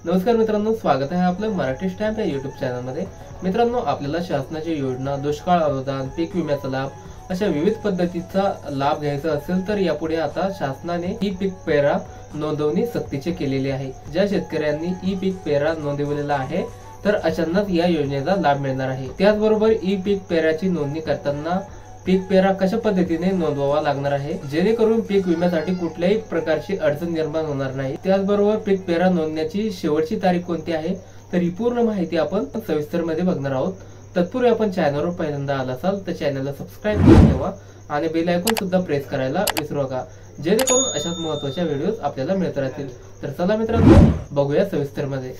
नमस्कार मित्रांनो, स्वागत आहे आपलं मराठी स्टॅम्प या युट्यूब चॅनलमध्ये। मित्रांनो, आपल्याला शासनाची योजना, दुष्काळ अनुदान, पीक विम्याचा लाभ अशा विविध पद्धतीचा लाभ घ्यायचा असेल तर यापुढे आता शासनाने ई पीक पेरा नोंदवणी सक्तीचे केलेले आहे। ज्या शेतकऱ्यांनी ई पीक पेरा नोंदवलेला आहे तर अचानक या योजनेचा लाभ मिळणार आहे। त्याचबरोबर ई पीक पेराची नोंदणी करताना पीक पेरा कशा पद्धतीने नोंदवावा लागणार आहे, जेणेकरून पीक विम्यासाठी कुठल्याही प्रकारची अडचण निर्माण होणार नाही। त्याचबरोबर पीक पेरा नोंदण्याची शेवटची तारीख कोणती आहे तर ही पूर्ण माहिती आपण सविस्तर मध्ये बघणार आहोत। तत्पूर्वी आपण चॅनलवर पहिल्यांदा आला असाल तर चॅनलला सबस्क्राइब करून ठेवा आणि बेल आयकॉन सुद्धा प्रेस करायला विसरू नका, जेणेकरून अशाच महत्त्वाच्या व्हिडिओज आपल्याला मिळत राहतील। तर चला मित्रांनो, बघूया सविस्तर मध्ये।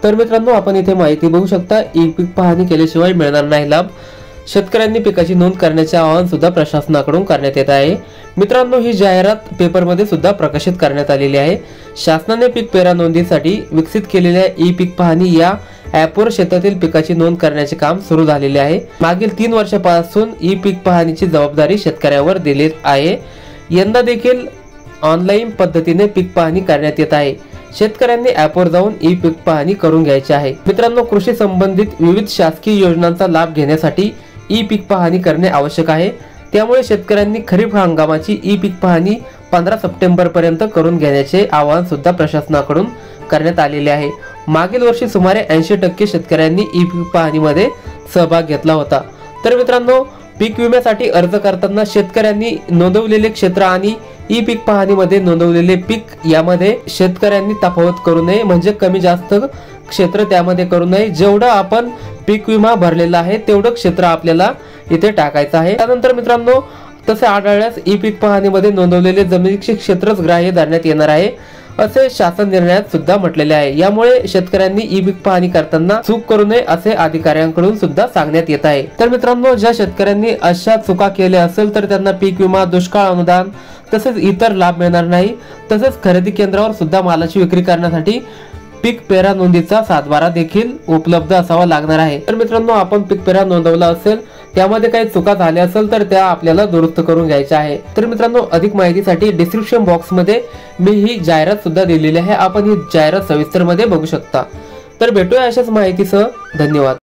तर मित्रांनो, आपण इथे माहिती बघू शकता, ई पीक पाहणी केल्याशिवाय मिळणार नाही लाभ। शेतकऱ्यांनी पिकाची नोंद करण्याचे आवाहन सुद्धा प्रशासनाकडून करण्यात येत आहे। मित्रांनो, ही जाहिरात पेपरमध्ये सुद्धा प्रकाशित करण्यात आलेली आहे। शासनाने पीक पेरा नोंदीसाठी विकसित केलेल्या ई पीक पाहणी या ॲपवर शेतातील पिकाची नोंद करण्याचे काम सुरू झालेले आहे। मागील 3 वर्षापासून ई पीक पाहणीची जबाबदारी शेतकऱ्यावर दिली आहे। यंदा देखील ऑनलाईन पद्धतीने पीक पाहणी करण्यात येत आहे। शेतकऱ्यांनी ॲपवर जाऊन ई पीक पाहणी करून घ्यायची आहे। मित्रांनो, कृषी संबंधित विविध शासकीय योजनांचा लाभ घेण्यासाठी ई पीक पाहणी करणे आवश्यक आहे। त्यामुळे शेतकऱ्यांनी खरीप हंगामाची ई पीक पाहणी 15 सप्टेंबर पर्यंत करून घेण्याचे आवाहन सुद्धा प्रशासनाकडून करण्यात आलेले आहे। मागील वर्षी सुमारे 80% शेतकऱ्यांनी ई पीक पाहणीमध्ये सहभाग घेतला होता। तर मित्रांनो, पीक विम्यासाठी अर्ज करताना शेतकऱ्यांनी नोंदवलेले क्षेत्र आणि ई पीक पाहणीमध्ये नोंदवलेले पीक यामध्ये शेतकऱ्यांनी तफावत करू नये, म्हणजे कमी जास्त क्षेत्र त्यामध्ये करू नये। जेवढं आपण पीक विमा भरलेला आहे तेवढं क्षेत्र आपल्याला इथे टाकायचं आहे। त्यानंतर मित्रांनो, तसे आढळल्यास ई पीक पाहणीमध्ये नोंदवलेले जमिनीचे क्षेत्रच ग्राह्य धरण्यात येणार आहे, असे शासन निर्णयात सुद्धा म्हटलेले आहे। यामुळे शेतकऱ्यांनी ई पीक पाहणी करताना चूक करू नये असे अधिकाऱ्यांकडून सुद्धा सांगण्यात येत आहे। तर मित्रांनो, ज्या शेतकऱ्यांनी अशा चुका केल्या असेल तर त्यांना पीक विमा, दुष्काळ अनुदान तसेच इतर लाभ मिळणार नाही। तसेच खरेदी केंद्रावर सुद्धा मालाची विक्री करण्यासाठी पीक पेरा नोंदीचा सातबारा देखील उपलब्ध असावा लागणार आहे। तर मित्रांनो, आपण पीक पेरा नोंदवला असेल, त्यामध्ये काही चुका झाल्या असेल तर त्या आपल्याला दुरुस्त करून घ्यायच्या आहे। तर मित्रांनो, अधिक माहितीसाठी डिस्क्रिप्शन बॉक्स मध्ये मी ही जाहिरात सुद्धा दिलेली आहे, आपण ही जाहिरात सविस्तर मध्ये बघू शकता। तर भेटूया अशाच माहितीसह, धन्यवाद।